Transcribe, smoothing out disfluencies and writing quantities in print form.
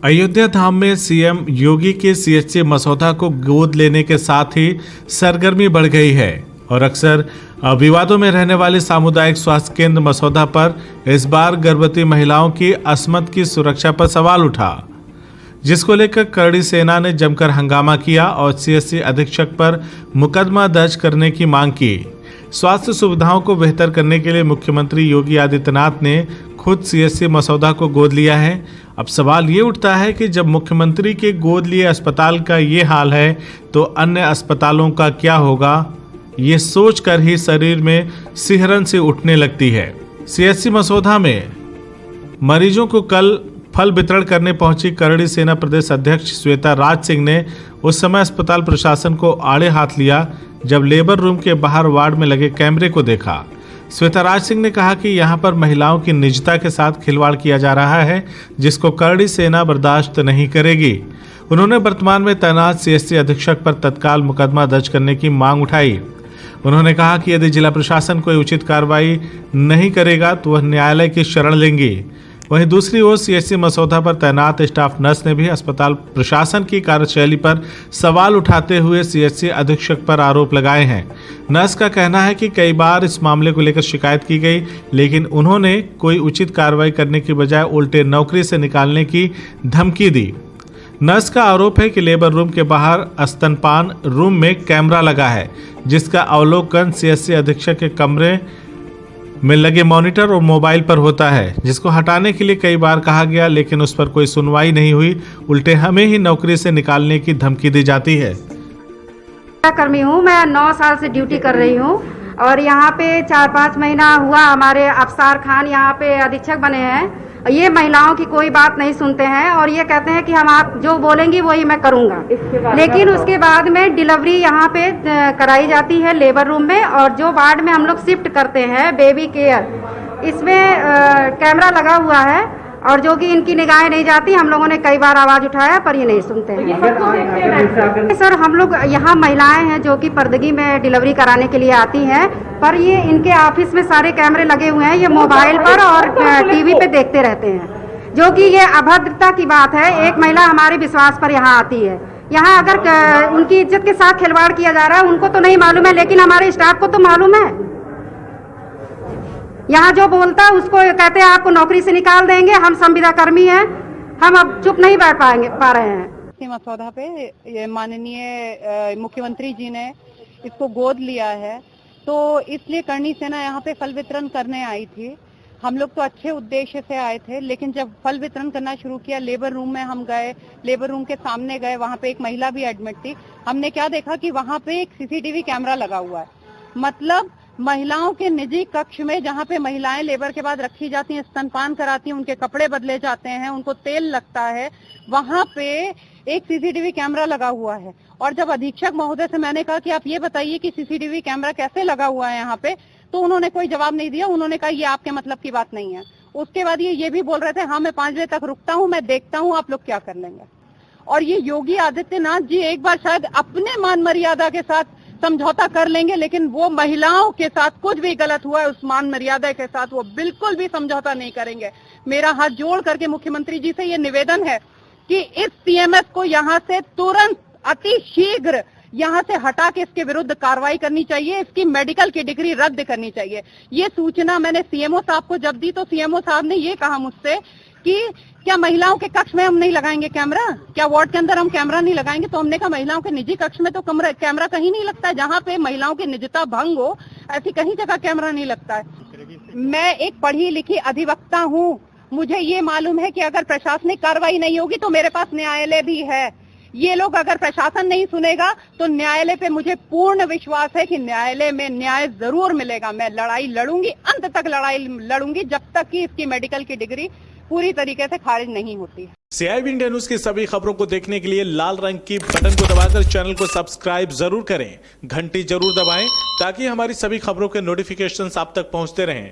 अयोध्या धाम में सीएम योगी के सीएचसी मसौदा को गोद लेने के साथ ही सरगर्मी बढ़ गई है और अक्सर विवादों में रहने वाले सामुदायिक स्वास्थ्य केंद्र मसौदा पर इस बार गर्भवती महिलाओं की अस्मत की सुरक्षा पर सवाल उठा, जिसको लेकर करड़ी सेना ने जमकर हंगामा किया और सीएचसी अधीक्षक पर मुकदमा दर्ज करने की मांग की। स्वास्थ्य सुविधाओं को बेहतर करने के लिए मुख्यमंत्री योगी आदित्यनाथ ने खुद सीएचसी मसौदा को गोद लिया है। अब सवाल ये उठता है कि जब मुख्यमंत्री के गोद लिए अस्पताल का ये हाल है तो अन्य अस्पतालों का क्या होगा, ये सोचकर ही शरीर में सिहरन से उठने लगती है। सीएचसी मसौदा में मरीजों को कल फल वितरण करने पहुंची करड़ी सेना प्रदेश अध्यक्ष श्वेता राज सिंह ने उस समय अस्पताल प्रशासन को आड़े हाथ लिया जब लेबर रूम के बाहर वार्ड में लगे कैमरे को देखा। श्वेता राज सिंह ने कहा कि यहां पर महिलाओं की निजता के साथ खिलवाड़ किया जा रहा है, जिसको करड़ी सेना बर्दाश्त नहीं करेगी। उन्होंने वर्तमान में तैनात सीएचसी अधीक्षक पर तत्काल मुकदमा दर्ज करने की मांग उठाई। उन्होंने कहा कि यदि जिला प्रशासन कोई उचित कार्रवाई नहीं करेगा तो वह न्यायालय की शरण लेंगी। वहीं दूसरी ओर सीएचसी मसौदा पर तैनात स्टाफ नर्स ने भी अस्पताल प्रशासन की कार्यशैली पर सवाल उठाते हुए सीएचसी अधीक्षक पर आरोप लगाए हैं। नर्स का कहना है कि कई बार इस मामले को लेकर शिकायत की गई, लेकिन उन्होंने कोई उचित कार्रवाई करने की बजाय उल्टे नौकरी से निकालने की धमकी दी। नर्स का आरोप है कि लेबर रूम के बाहर स्तनपान रूम में कैमरा लगा है, जिसका अवलोकन सीएचसी अधीक्षक के कमरे में लगे मॉनिटर और मोबाइल पर होता है, जिसको हटाने के लिए कई बार कहा गया, लेकिन उस पर कोई सुनवाई नहीं हुई। उल्टे हमें ही नौकरी से निकालने की धमकी दी जाती है। कर्मी हूँ, मैं 9 साल से ड्यूटी कर रही हूँ और यहाँ पे 4-5 महीना हुआ हमारे अफसार खान यहाँ पे अधीक्षक बने हैं। ये महिलाओं की कोई बात नहीं सुनते हैं और ये कहते हैं कि हम आप जो बोलेंगी वही मैं करूँगा, लेकिन उसके बाद में डिलीवरी यहाँ पे कराई जाती है लेबर रूम में, और जो वार्ड में हम लोग शिफ्ट करते हैं बेबी केयर, इसमें कैमरा लगा हुआ है और जो कि इनकी निगाहें नहीं जाती। हम लोगों ने कई बार आवाज़ उठाया पर ये नहीं सुनते हैं। सर, हम लोग यहाँ महिलाएं हैं जो कि पर्दगी में डिलीवरी कराने के लिए आती हैं, पर ये इनके ऑफिस में सारे कैमरे लगे हुए हैं, ये मोबाइल पर और टीवी पे देखते रहते हैं, जो कि ये अभद्रता की बात है। एक महिला हमारे विश्वास पर यहाँ आती है, यहाँ अगर उनकी इज्जत के साथ खिलवाड़ किया जा रहा है, उनको तो नहीं मालूम है, लेकिन हमारे स्टाफ को तो मालूम है। यहाँ जो बोलता है उसको कहते हैं आपको नौकरी से निकाल देंगे, हम संविदा कर्मी हैं, हम अब चुप नहीं बैठ पा रहे हैं। मसौदा पे माननीय मुख्यमंत्री जी ने इसको गोद लिया है, तो इसलिए करणी सेना यहाँ पे फल वितरण करने आई थी। हम लोग तो अच्छे उद्देश्य से आए थे, लेकिन जब फल वितरण करना शुरू किया, लेबर रूम में हम गए, लेबर रूम के सामने गए, वहाँ पे एक महिला भी एडमिट थी। हमने क्या देखा कि वहाँ पे एक सीसीटीवी कैमरा लगा हुआ है, मतलब महिलाओं के निजी कक्ष में जहाँ पे महिलाएं लेबर के बाद रखी जाती हैं, स्तनपान कराती हैं, उनके कपड़े बदले जाते हैं, उनको तेल लगता है, वहाँ पे एक सीसीटीवी कैमरा लगा हुआ है। और जब अधीक्षक महोदय से मैंने कहा कि आप ये बताइए कि सीसीटीवी कैमरा कैसे लगा हुआ है यहाँ पे, तो उन्होंने कोई जवाब नहीं दिया। उन्होंने कहा ये आपके मतलब की बात नहीं है। उसके बाद ये भी बोल रहे थे हाँ मैं 5 बजे तक रुकता हूँ, मैं देखता हूँ आप लोग क्या कर लेंगे। और ये योगी आदित्यनाथ जी एक बार शायद अपने मान मर्यादा के साथ समझौता कर लेंगे, लेकिन वो महिलाओं के साथ कुछ भी गलत हुआ है उस मान मर्यादा के साथ वो बिल्कुल भी समझौता नहीं करेंगे। मेरा हाथ जोड़ करके मुख्यमंत्री जी से ये निवेदन है कि इस सीएमएस को यहाँ से तुरंत अति शीघ्र यहाँ से हटा के इसके विरुद्ध कार्रवाई करनी चाहिए, इसकी मेडिकल की डिग्री रद्द करनी चाहिए। ये सूचना मैंने सीएमओ साहब को जब दी तो सीएमओ साहब ने ये कहा मुझसे कि क्या महिलाओं के कक्ष में हम नहीं लगाएंगे कैमरा, क्या वार्ड के अंदर हम कैमरा नहीं लगाएंगे? तो हमने कहा महिलाओं के निजी कक्ष में तो कैमरा कहीं नहीं लगता है, जहाँ पे महिलाओं की निजता भंग हो ऐसी कहीं जगह कैमरा नहीं लगता है। मैं एक पढ़ी लिखी अधिवक्ता हूँ, मुझे ये मालूम है कि अगर प्रशासनिक कार्रवाई नहीं होगी तो मेरे पास न्यायालय भी है। ये लोग अगर प्रशासन नहीं सुनेगा तो न्यायालय पे मुझे पूर्ण विश्वास है कि न्यायालय में न्याय जरूर मिलेगा। मैं लड़ाई लड़ूंगी, अंत तक लड़ाई लड़ूंगी, जब तक कि इसकी मेडिकल की डिग्री पूरी तरीके से खारिज नहीं होती। CIB इंडिया न्यूज की सभी खबरों को देखने के लिए लाल रंग की बटन को दबाकर चैनल को सब्सक्राइब जरूर करें, घंटी जरूर दबाएं ताकि हमारी सभी खबरों के नोटिफिकेशंस आप तक पहुंचते रहें।